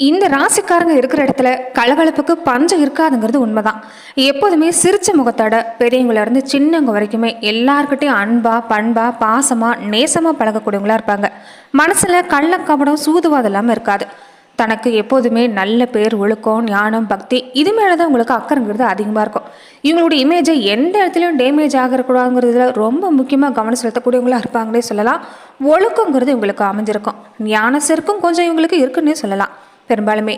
இந்த ராசிக்காரங்க இருக்கிற இடத்துல கலகலப்புக்கு பஞ்சம் இருக்காதுங்கிறது உண்மைதான். எப்போதுமே சிரிச்ச முகத்தோட பெரியவங்கள இருந்து சின்னவங்க வரைக்குமே எல்லார்கிட்டையும் அன்பா பண்பா பாசமா நேசமா பழகக்கூடியவங்களா இருப்பாங்க. மனசுல கள்ளக்கபடம் சூதுவாதம் இல்லாமல் இருக்காது. தனக்கு எப்போதுமே நல்ல பேர் ஒழுக்கம் ஞானம் பக்தி இது மேலதான் உங்களுக்கு அக்கறைங்கிறது அதிகமாக இருக்கும். இவங்களுடைய இமேஜை எந்த இடத்துலையும் டேமேஜ் ஆகக்கூடாதுங்கிறதுல ரொம்ப முக்கியமாக கவனம் செலுத்தக்கூடியவங்களா இருப்பாங்களே சொல்லலாம். ஒழுக்கங்கிறது இவங்களுக்கு அமைஞ்சிருக்கும். ஞான செருக்கும் கொஞ்சம் இவங்களுக்கு இருக்குன்னே சொல்லலாம். பெரும்பாலுமே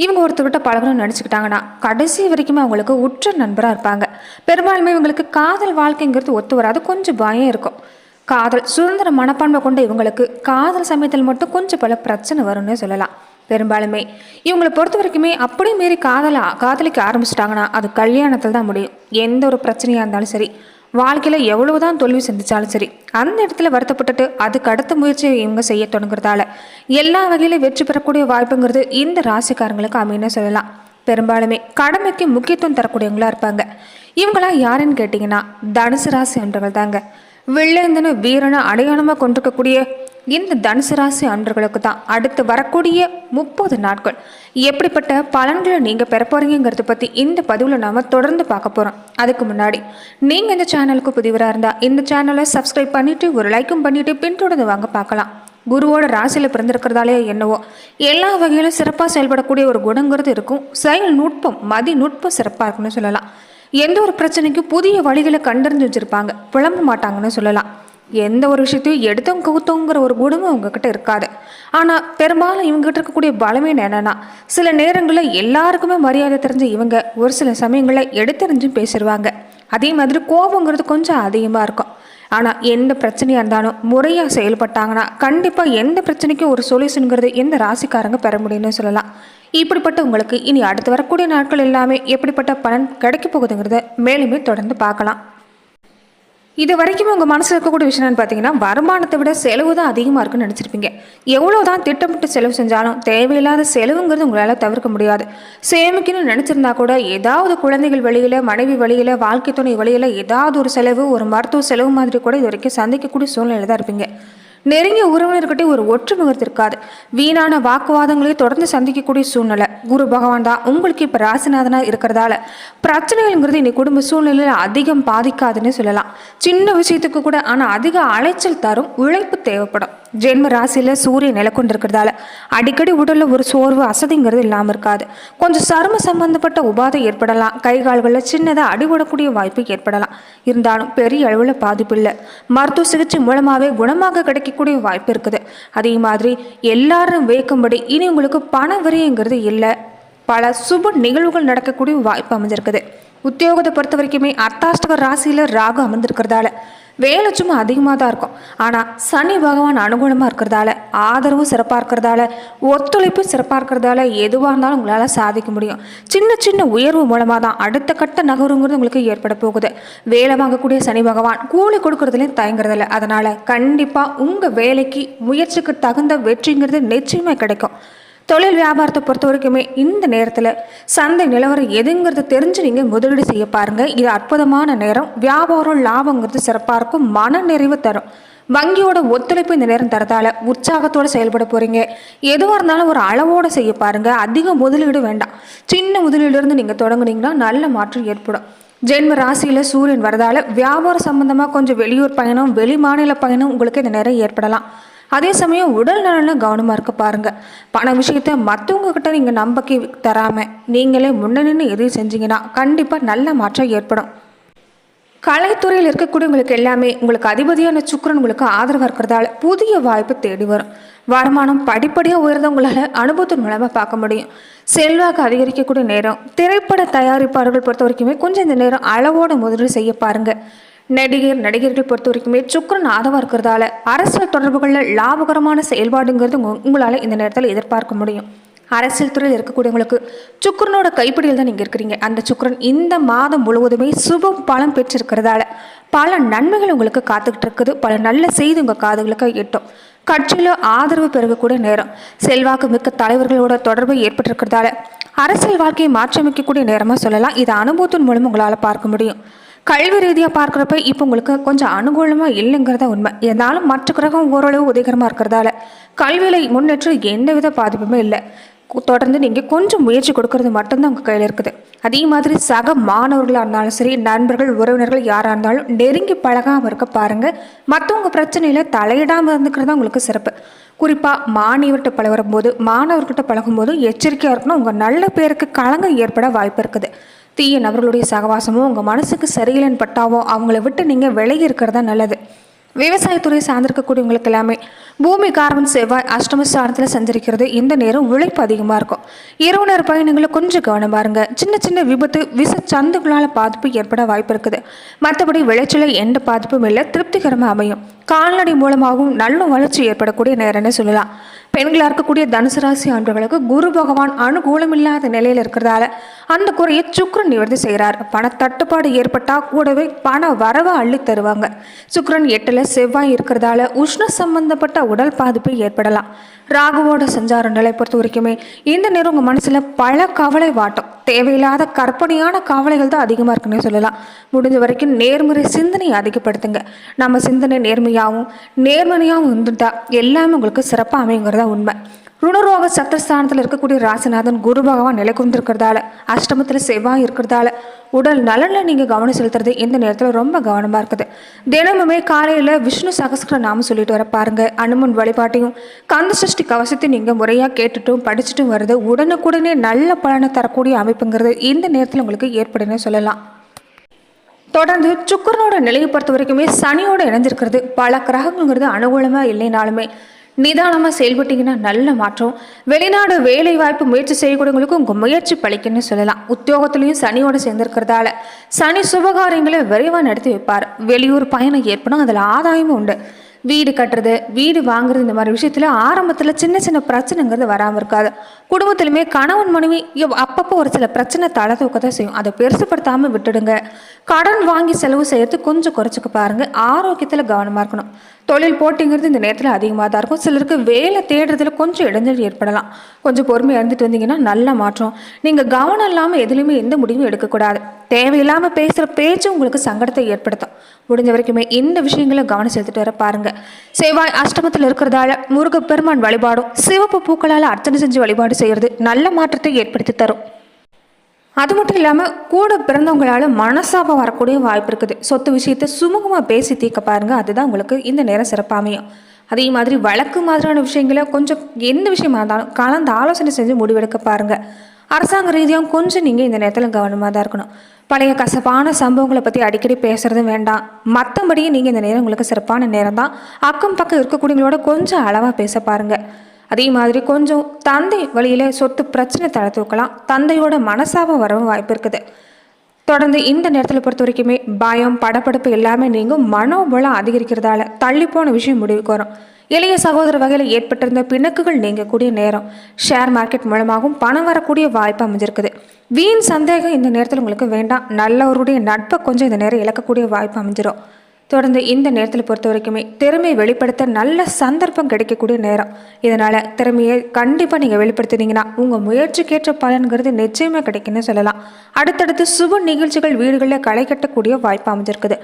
இவங்க ஒருத்தர்கிட்ட பழகணும்னு நினச்சிக்கிட்டாங்கன்னா கடைசி வரைக்குமே அவங்களுக்கு உற்ற நண்பராக இருப்பாங்க. பெரும்பாலுமே இவங்களுக்கு காதல் வாழ்க்கைங்கிறது ஒத்து வராது, கொஞ்சம் பயம் இருக்கும். காதல் சுதந்திர மனப்பான்மை கொண்ட இவங்களுக்கு காதல் சமயத்தில் மட்டும் கொஞ்சம் பல பிரச்சனை வரும்னு சொல்லலாம். பெரும்பாலுமே இவங்களை பொறுத்த வரைக்குமே அப்படியே மீறி காதலிக்க ஆரம்பிச்சிட்டாங்கன்னா அது கல்யாணத்தில் தான் முடியும். எந்த ஒரு பிரச்சனையாக இருந்தாலும் சரி, வாழ்க்கையில் எவ்வளவுதான் தோல்வி சந்திச்சாலும் சரி, அந்த இடத்துல வருத்தப்பட்டுட்டு அதுக்கு அடுத்த முயற்சியை இவங்க செய்ய தொடங்குறதால எல்லா வகையிலும் வெற்றி பெறக்கூடிய வாய்ப்புங்கிறது இந்த ராசிக்காரங்களுக்கு அமைன்னு சொல்லலாம். பெரும்பாலுமே கடமைக்கு முக்கியத்துவம் தரக்கூடியவங்களா இருப்பாங்க. இவங்களாம் யாருன்னு கேட்டிங்கன்னா தனுசு ராசி அன்பர்கள் தாங்க. வெள்ளேந்தன வீரனை அடையாளமாக கொண்டிருக்கக்கூடிய இந்த தனுசு ராசி அன்பர்களுக்கு தான் அடுத்து வரக்கூடிய 30 நாட்கள் எப்படிப்பட்ட பலன்களை நீங்கள் பெற போறீங்கிறத பற்றி இந்த பதிவில் நாம் தொடர்ந்து பார்க்க போகிறோம். அதுக்கு முன்னாடி நீங்கள் இந்த சேனலுக்கு புதிவராக இருந்தால் இந்த சேனலை சப்ஸ்கிரைப் பண்ணிவிட்டு ஒரு லைக்கும் பண்ணிவிட்டு பின்தொடர்ந்து வாங்க பார்க்கலாம். குருவோட ராசியில் பிறந்திருக்கிறதாலே என்னவோ எல்லா வகையிலும் சிறப்பாக செயல்படக்கூடிய ஒரு குணங்கிறது இருக்கும். செயல் நுட்பம் மதி நுட்பம் சிறப்பாக இருக்குன்னு சொல்லலாம். எந்த ஒரு பிரச்சனைக்கும் புதிய வழிகளை கண்டறிஞ்சு வச்சுருப்பாங்க, புலம்ப மாட்டாங்கன்னு சொல்லலாம். எந்த ஒரு விஷயத்தையும் எடுத்தோம் கவுத்தோங்கிற ஒரு குணமும் அவங்கக்கிட்ட இருக்காது. ஆனால் பெரும்பாலும் இவங்ககிட்ட இருக்கக்கூடிய பலமே என்னென்னா சில நேரங்களில் எல்லாருக்குமே மரியாதை தெரிஞ்ச இவங்க ஒரு சில சமயங்களில் எடுத்தறிஞ்சும் பேசிடுவாங்க. அதே மாதிரி கோபங்கிறது கொஞ்சம் அதிகமாக இருக்கும். ஆனால் எந்த பிரச்சனையாக இருந்தாலும் முறையாக செயல்பட்டாங்கன்னா கண்டிப்பாக எந்த பிரச்சனைக்கும் ஒரு சொல்யூஷனுங்கிறது எந்த ராசிக்காரங்க பெற முடியும்னு சொல்லலாம். இப்படிப்பட்ட உங்களுக்கு இனி அடுத்து வரக்கூடிய நாட்கள் எல்லாமே எப்படிப்பட்ட பலன் கிடைக்க போகுதுங்கிறத மேலுமே தொடர்ந்து பார்க்கலாம். இது வரைக்கும் உங்கள் மனசில் இருக்கக்கூடிய விஷயம்னு பார்த்தீங்கன்னா வருமானத்தை விட செலவு தான் அதிகமாக இருக்குன்னு நினச்சிருப்பீங்க. எவ்வளோ தான் திட்டமிட்டு செலவு செஞ்சாலும் தேவையில்லாத செலவுங்கிறது உங்களால் தவிர்க்க முடியாது. சேமிக்கணும்னு நினச்சிருந்தா கூட ஏதாவது குழந்தைகள் வழியில், மனைவி வழியில், வாழ்க்கை துணை வழியில் ஏதாவது ஒரு செலவு, ஒரு மருத்துவ செலவு மாதிரி கூட இது வரைக்கும் சந்திக்கக்கூடிய சூழ்நிலை தான் இருப்பீங்க. நெருங்கிய உறவினர்கிட்ட ஒரு ஒற்றுமுகத்து இருக்காது. வீணான வாக்குவாதங்களை தொடர்ந்து சந்திக்கக்கூடிய சூழ்நிலை. குரு பகவான் தான் உங்களுக்கு இப்போ ராசிநாதனாக இருக்கிறதால பிரச்சனைகள்ங்கிறது இன்னைக்கு குடும்ப சூழ்நிலையில் அதிகம் பாதிக்காதுன்னு சொல்லலாம். சின்ன விஷயத்துக்கு கூட ஆனால் அதிக அலைச்சல் தரும், உழைப்பு தேவைப்படும். ஜென்ம ராசியில் சூரியன் நிலை கொண்டு இருக்கிறதால அடிக்கடி உடலில் ஒரு சோர்வு அசதிங்கிறது இல்லாமல் இருக்காது. கொஞ்சம் சரும சம்பந்தப்பட்ட உபாதை ஏற்படலாம். கை கால்களில் சின்னதாக அடிபடக்கூடிய வாய்ப்பு ஏற்படலாம். இருந்தாலும் பெரிய அளவில் பாதிப்பு இல்லை. மருத்துவ சிகிச்சை மூலமாகவே குணமாக கிடைக்கக்கூடிய வாய்ப்பு இருக்குது. அதே மாதிரி எல்லாரும் வேக்கும்படி இனி உங்களுக்கு பண விரயங்கிறது இல்லை. பல சுப நிகழ்வுகள் நடக்கக்கூடிய வாய்ப்பு அமைஞ்சிருக்குது. உத்தியோகத்தை பொறுத்த வரைக்குமே அர்த்தாஷ்டக ராசியில் ராகு அமர்ந்திருக்கிறதால வேலை சும்மா அதிகமாக தான் இருக்கும். ஆனால் சனி பகவான் அனுகூலமாக இருக்கிறதால ஆதரவும் சிறப்பாக இருக்கிறதால ஒத்துழைப்பும் சிறப்பாக இருக்கிறதால எதுவாக இருந்தாலும் உங்களால் சாதிக்க முடியும். சின்ன சின்ன உயர்வு மூலமாக தான் அடுத்த கட்ட நகருங்கிறது உங்களுக்கு ஏற்பட போகுது. வேலை வாங்கக்கூடிய சனி பகவான் கூலி கொடுக்கறதுலேயும் தயங்குறதில்ல. அதனால் கண்டிப்பாக உங்கள் வேலைக்கு முயற்சிக்கு தகுந்த வெற்றிங்கிறது நிச்சயமாக கிடைக்கும். தொழில் வியாபாரத்தை பொறுத்த வரைக்குமே இந்த நேரத்தில் சந்தை நிலவரம் எதுங்கிறது தெரிஞ்சு நீங்கள் முதலீடு செய்ய பாருங்கள். இது அற்புதமான நேரம். வியாபாரம் லாபங்கிறது சிறப்பாக இருக்கும், மன நிறைவு தரும். வங்கியோட ஒத்துழைப்பு இந்த நேரம் தரதால உற்சாகத்தோடு செயல்பட போகிறீங்க. எதுவாக இருந்தாலும் ஒரு அளவோடு செய்ய பாருங்கள். அதிக முதலீடு வேண்டாம். சின்ன முதலீடுலேருந்து நீங்கள் தொடங்குனீங்கன்னா நல்ல மாற்றம் ஏற்படும். ஜென்ம ராசியில் சூரியன் வரதால வியாபாரம் சம்பந்தமாக கொஞ்சம் வெளியூர் பயணம், வெளி மாநில பயணம் உங்களுக்கு இந்த நேரம் ஏற்படலாம். அதே சமயம் உடல் நலனில் கவனமாக இருக்க பாருங்கள். பண விஷயத்த மற்றவங்க கிட்ட நீங்கள் நம்பிக்கை தராமல் நீங்களே முன்னணின்னு எதையும் செஞ்சீங்கன்னா கண்டிப்பாக நல்ல மாற்றம் ஏற்படும். கலைத்துறையில் இருக்கக்கூடியவங்களுக்கு எல்லாமே உங்களுக்கு அதிபதியான சுக்கிரன் உங்களுக்கு ஆதரவாக இருக்கிறதால புதிய வாய்ப்பு தேடி வரும். வருமானம் படிப்படியாக உயர்ந்தவங்களால அனுபவத்தின் மூலமாக பார்க்க முடியும். செல்வாக்கு அதிகரிக்கக்கூடிய நேரம். திரைப்பட தயாரிப்பாளர்கள் பொறுத்த வரைக்குமே கொஞ்சம் இந்த நேரம் அளவோட முதலீடு செய்ய பாருங்கள். நடிகர்கள் பொறுத்த வரைக்குமே சுக்கிரன் ஆதரவாக இருக்கிறதால அரசியல் தொடர்புகளில் லாபகரமான செயல்பாடுங்கிறது உங்களால் இந்த நேரத்தில் எதிர்பார்க்க முடியும். அரசியல் துறையில் இருக்கக்கூடியவங்களுக்கு சுக்கிரனோட கைப்பிடியில் தான் நீங்கள் இருக்கிறீங்க. அந்த சுக்கிரன் இந்த மாதம் முழுவதுமே சுப பலம் பெற்றிருக்கிறதால பல நன்மைகள் உங்களுக்கு காத்துக்கிட்டு இருக்குது. பல நல்ல செய்தி உங்கள் காதுகளுக்கு எட்டும். கட்சியில் ஆதரவு பெருகக்கூடிய நேரம். செல்வாக்கு மிக்க தலைவர்களோட தொடர்பு ஏற்பட்டிருக்கிறதால அரசியல் வாழ்க்கையை மாற்றியமைக்கக்கூடிய நேரமாக சொல்லலாம். இது அனுபவத்தின் மூலம் உங்களால் பார்க்க முடியும். கல்வி ரீதியாக பார்க்குறப்ப இப்போ உங்களுக்கு கொஞ்சம் அனுகூலமாக இல்லைங்கிறத உண்மை. இருந்தாலும் மற்ற கிரகம் ஓரளவு உதயகரமாக இருக்கிறதால கல்வியில் முன்னேற்றம் எந்தவித பாதிப்புமே இல்லை. தொடர்ந்து நீங்கள் கொஞ்சம் முயற்சி கொடுக்கறது மட்டும்தான் உங்கள் கையில் இருக்குது. அதே மாதிரி சக மாணவர்களாக இருந்தாலும் சரி, நண்பர்கள் உறவினர்கள் யாராக இருந்தாலும் நெருங்கி பழகாமல் இருக்க பாருங்கள். மற்றவங்க பிரச்சனையில் தலையிடாமல் இருந்துக்கிறது தான் உங்களுக்கு சிறப்பு. குறிப்பாக மாணவர்கிட்ட பழகும்போது மாணவர்கிட்ட பழகும்போது எச்சரிக்கையாக இருக்கணும். உங்கள் நல்ல பேருக்கு களங்கம் ஏற்பட வாய்ப்பு இருக்குது. தீய நபர்களுடைய சகவாசமோ உங்கள் மனசுக்கு சரியில்லைன்னு பட்டாவோ அவங்கள விட்டு நீங்கள் விலகி இருக்கிறதா நல்லது. விவசாயத்துறை சார்ந்திருக்கக்கூடியவங்களுக்கு எல்லாமே பூமி காரகன் செவ்வாய் அஷ்டமஸ்தானத்தில் சஞ்சரிக்கிறது. இந்த நேரம் உழைப்பு அதிகமாக இருக்கும். இரவு நேர பயணங்களை கொஞ்சம் கவனம் பாருங்க. சின்ன சின்ன விபத்து விச சந்துகளால் பாதிப்பு ஏற்பட வாய்ப்பு இருக்குது. மற்றபடி விளைச்சல எந்த பாதிப்பும் இல்லை, திருப்திகரமாக அமையும். கால்நடை மூலமாகவும் நல்ல வளர்ச்சி ஏற்படக்கூடிய நேரம்னு சொல்லலாம். பெண்களாக இருக்கக்கூடிய தனுசு ராசி அன்பர்களுக்கு குரு பகவான் அனுகூலம் இல்லாத நிலையில் இருக்கிறதால அந்த குறையை சுக்கிரன் நிவர்த்தி செய்கிறார். பண தட்டுப்பாடு ஏற்பட்டால் கூடவே பண வரவை அள்ளி தருவாங்க. சுக்கிரன் 8ல் செவ்வாய் இருக்கிறதால உஷ்ண சம்பந்தப்பட்ட உடல் பாதிப்பு ஏற்படலாம். ராகுவோட சஞ்சார நிலை பொறுத்த வரைக்குமே இந்த நேரம் உங்கள் மனசில் பல கவலை வாட்டும். தேவையில்லாத கற்பனையான கவலைகள் தான் அதிகமாக இருக்குன்னே சொல்லலாம். முடிஞ்ச வரைக்கும் நேர்மறை சிந்தனையை அதிகப்படுத்துங்க. நம்ம சிந்தனை நேர்மறையாகவும் இருந்துட்டா எல்லாமே உங்களுக்கு சிறப்பாக அமைங்கிறதா உண்மை. ருணரோக சத்திரஸ்தானத்தில் இருக்கக்கூடிய ராசிநாதன் குரு பகவான் நிலை கொண்டிருக்கிறதால அஷ்டமத்தில் செவ்வாய் இருக்கிறதால உடல் நலனில் நீங்கள் கவனம் செலுத்துறது இந்த நேரத்தில் ரொம்ப கவனமாக இருக்குது. தினமுமே காலையில் விஷ்ணு சகஸ்கர நாம சொல்லிட்டு வர பாருங்க. அனுமன் வழிபாட்டையும் கந்த சஷ்டி கவசத்தையும் நீங்கள் முறையாக கேட்டுட்டும் படிச்சுட்டும் வருது உடனுக்குடனே நல்ல பலனை தரக்கூடிய அமைப்புங்கிறது இந்த நேரத்தில் உங்களுக்கு ஏற்படுன்னு சொல்லலாம். தொடர்ந்து சுக்கிரனோட நிலையை பொறுத்த வரைக்குமே சனியோட இணைஞ்சிருக்கிறது. பல கிரகங்கிறது அனுகூலமாக இல்லைனாலுமே நிதானமாக செயல்பட்டீங்கன்னா நல்ல மாற்றம். வெளிநாடு வேலை வாய்ப்பு முயற்சி செய்யக்கூடியவங்களுக்கு உங்கள் முயற்சி பழிக்குன்னு சொல்லலாம். உத்தியோகத்திலையும் சனியோடு சேர்ந்திருக்கிறதால சனி சுபகாரியங்களை விரைவாக நடத்தி வைப்பார். வெளியூர் பயணம் ஏற்படும், அதில் ஆதாயமும் உண்டு. வீடு கட்டுறது, வீடு வாங்குறது, இந்த மாதிரி விஷயத்தில் ஆரம்பத்தில் சின்ன சின்ன பிரச்சனைங்கிறது வராமல் இருக்காது. குடும்பத்திலுமே கணவன் மனைவி அப்பப்போ ஒரு சில பிரச்சனை தலை தூக்கத்தான் செய்யும். அதை பெருசுப்படுத்தாமல் விட்டுடுங்க. கடன் வாங்கி செலவு செய்யறது கொஞ்சம் குறைச்சிக்க பாருங்கள். ஆரோக்கியத்தில் கவனமாக இருக்கணும். தொழில் போட்டிங்கிறது இந்த நேரத்தில் அதிகமாக தான் இருக்கும். சிலருக்கு வேலை தேடுறதுல கொஞ்சம் இடைஞ்சல் ஏற்படலாம். கொஞ்சம் பொறுமையாக இருந்துட்டு வந்தீங்கன்னா நல்ல மாற்றம். நீங்கள் கவனம் இல்லாமல் எதுலையுமே எந்த முடிவும் எடுக்கக்கூடாது. தேவையில்லாமல் பேசுகிற பேச்சு உங்களுக்கு சங்கடத்தை ஏற்படுத்தும். முடிஞ்ச வரைக்குமே இந்த விஷயங்களை கவனம் செலுத்திட்டு வர பாருங்க. செவ்வாய் அஷ்டமத்தில் இருக்கிறதால முருகப்பெருமான் வழிபாடும் சிவப்பு பூக்களால் அர்ச்சனை செஞ்சு வழிபாடு செய்கிறது நல்ல மாற்றத்தை ஏற்படுத்தி தரும். அது மட்டும் இல்லாமல் கூட பிறந்தவங்களால் மனசாபம் வரக்கூடிய வாய்ப்பு இருக்குது. சொத்து விஷயத்தை சுமூகமாக பேசி தீர்க்க பாருங்கள். அதுதான் உங்களுக்கு இந்த நேரம் சிறப்பாக அமையும். அதே மாதிரி வழக்கு மாதிரியான விஷயங்களை கொஞ்சம் எந்த விஷயமா இருந்தாலும் கலந்து ஆலோசனை செஞ்சு முடிவெடுக்க பாருங்கள். அரசாங்க ரீதியாக கொஞ்சம் நீங்கள் இந்த நேரத்தில் கவனமாக தான் இருக்கணும். பழைய கசப்பான சம்பவங்களை பற்றி அடிக்கடி பேசுகிறதும் வேண்டாம். மற்றபடியே நீங்கள் இந்த நேரம் உங்களுக்கு சிறப்பான நேரம் தான். அக்கம் பக்கம் இருக்கக்கூடியவங்களோட கொஞ்சம் அளவாக பேச பாருங்கள். அதே மாதிரி கொஞ்சம் தந்தை வழியில் சொத்து பிரச்சனை தலை தூக்கலாம். தந்தையோட மனசாபம் வரவும் வாய்ப்பு இருக்குது. தொடர்ந்து இந்த நேரத்தில் பொறுத்த வரைக்குமே பயம் படப்படுப்பு எல்லாமே நீங்கள் மனோபலம் அதிகரிக்கிறதால தள்ளி போன விஷயம் முடிவுக்கு வரும். இளைய சகோதர வகையில் ஏற்பட்டிருந்த பிணக்குகள் நீங்கக்கூடிய நேரம். ஷேர் மார்க்கெட் மூலமாகவும் பணம் வரக்கூடிய வாய்ப்பு அமைஞ்சிருக்குது. வீண் சந்தேகம் இந்த நேரத்தில் உங்களுக்கு வேண்டாம். நல்லவருடைய நட்பை கொஞ்சம் இந்த நேரம் இழக்கக்கூடிய வாய்ப்பு அமைஞ்சிடும். தொடர்ந்து இந்த நேரத்தில் பொறுத்த வரைக்குமே திறமையை வெளிப்படுத்த நல்ல சந்தர்ப்பம் கிடைக்கக்கூடிய நேரம். இதனால் திறமையை கண்டிப்பாக நீங்கள் வெளிப்படுத்தினீங்கன்னா உங்கள் முயற்சிக்கேற்ற பலன்கிறது நிச்சயமாக கிடைக்குன்னு சொல்லலாம். அடுத்தடுத்து சுப நிகழ்ச்சிகள் வீடுகளில் களை கட்டக்கூடிய வாய்ப்பு அமைஞ்சிருக்குது.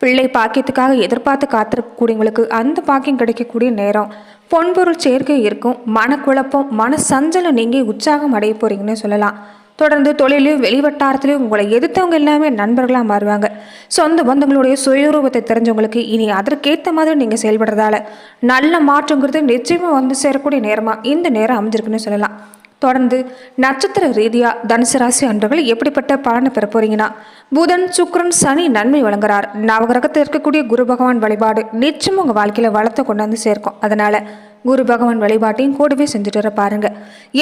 பிள்ளை பாக்கியத்துக்காக எதிர்பார்த்து காத்திருக்கக்கூடியவங்களுக்கு அந்த பாக்கியம் கிடைக்கக்கூடிய நேரம். பொன்பொருள் சேர்க்கை இருக்கும். மனக்குழப்பம் மன சஞ்சலம் நீங்கள் உற்சாகம் அடைய போகிறீங்கன்னு சொல்லலாம். தொடர்ந்து தொழிலையும் வெளிவட்டாரத்திலையும் உங்களை எதிர்த்தவங்க எல்லாமே நண்பர்களாக மாறுவாங்க. சொந்த பந்தங்களுடைய சுயரூபத்தை தெரிஞ்சவங்களுக்கு இனி அதற்கேற்ற மாதிரி நீங்கள் செயல்படுறதால நல்ல மாற்றங்கிறது நிச்சயமாக வந்து சேரக்கூடிய நேரமாக இந்த நேரம் அமைஞ்சிருக்குன்னு சொல்லலாம். தொடர்ந்து நட்சத்திர ரீதியாக தனுசு ராசி அன்பர்கள் எப்படிப்பட்ட பலனை பெற போறீங்கன்னா, புதன் சுக்கிரன் சனி நன்மை வழங்குறார். நவகிரகத்தில் இருக்கக்கூடிய குரு பகவான் வழிபாடு நிச்சயம் உங்கள் வாழ்க்கையில் வளத்தை கொண்டாந்து சேர்க்கும். அதனால குரு பகவான் வழிபாட்டையும் கூடவே செஞ்சுட்டு வர பாருங்க.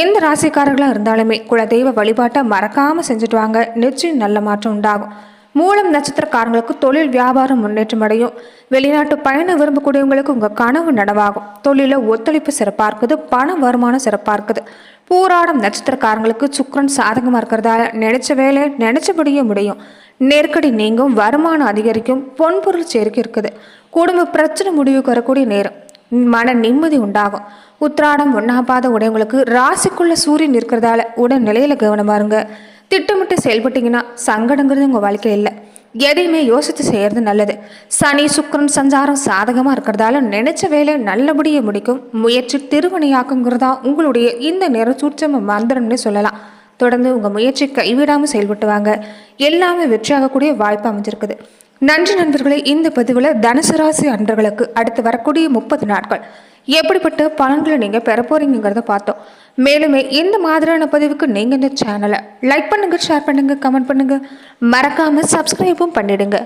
எந்த ராசிக்காரர்களாக இருந்தாலுமே குலதெய்வ வழிபாட்டை மறக்காமல் செஞ்சுட்டு வாங்க. நிச்சயம் நல்ல மாற்றம் உண்டாகும். மூலம் நட்சத்திரக்காரங்களுக்கு தொழில் வியாபாரம் முன்னேற்றம் அடையும். வெளிநாட்டு பயணம் விரும்பக்கூடியவங்களுக்கு உங்கள் கனவு நனவாகும். தொழிலில் ஒத்துழைப்பு சிறப்பாக இருக்குது. பண வருமானம் சிறப்பாக இருக்குது. பூராடம் நட்சத்திரக்காரங்களுக்கு சுக்கிரன் சாதகமாக இருக்கிறதால நினைச்ச வேலை நினைச்சபடியே முடியும். நெருக்கடி நீங்கும். வருமானம் அதிகரிக்கும். பொன்பொருள் சேர்க்கை இருக்குது. குடும்ப பிரச்சனை முடிவுக்கு வரக்கூடிய நேரம். மன நிம்மதி உண்டாகும். உத்திராடம் 1ஆம் பாத உடையவங்களுக்கு ராசிக்குள்ள சூரியன் இருக்கிறதால உடல் நிலையில கவனமா இருங்க. திட்டமிட்டு செயல்பட்டீங்கன்னா சங்கடங்கிறது உங்கள் வாழ்க்கையில் இல்லை. எதையுமே யோசித்து செய்யறது நல்லது. சனி சுக்கிரன் சஞ்சாரம் சாதகமாக இருக்கிறதால நினைச்ச வேலை நல்லபடியாக முடிக்கும். முயற்சி திருவினையாக்குங்கிறதா உங்களுடைய இந்த நேர சூட்சம மந்திரம்னு சொல்லலாம். தொடர்ந்து உங்கள் முயற்சி கைவிடாமல் செயல்பட்டு வாங்க. எல்லாமே வெற்றியாகக்கூடிய வாய்ப்பு அமைஞ்சிருக்குது. நன்றி நண்பர்களே. இந்த பதிவில் தனுசு ராசி அன்பர்களுக்கு அடுத்து வரக்கூடிய 30 நாட்கள் எப்படிப்பட்ட பலன்களை நீங்கள் பெற போறீங்கிறத பார்த்தோம். மேலுமே இந்த மாதிரியான பதிவுக்கு நீங்கள் இந்த சேனலை லைக் பண்ணுங்கள், ஷேர் பண்ணுங்கள், கமெண்ட் பண்ணுங்கள், மறக்காமல் சப்ஸ்கிரைபும் பண்ணிடுங்க.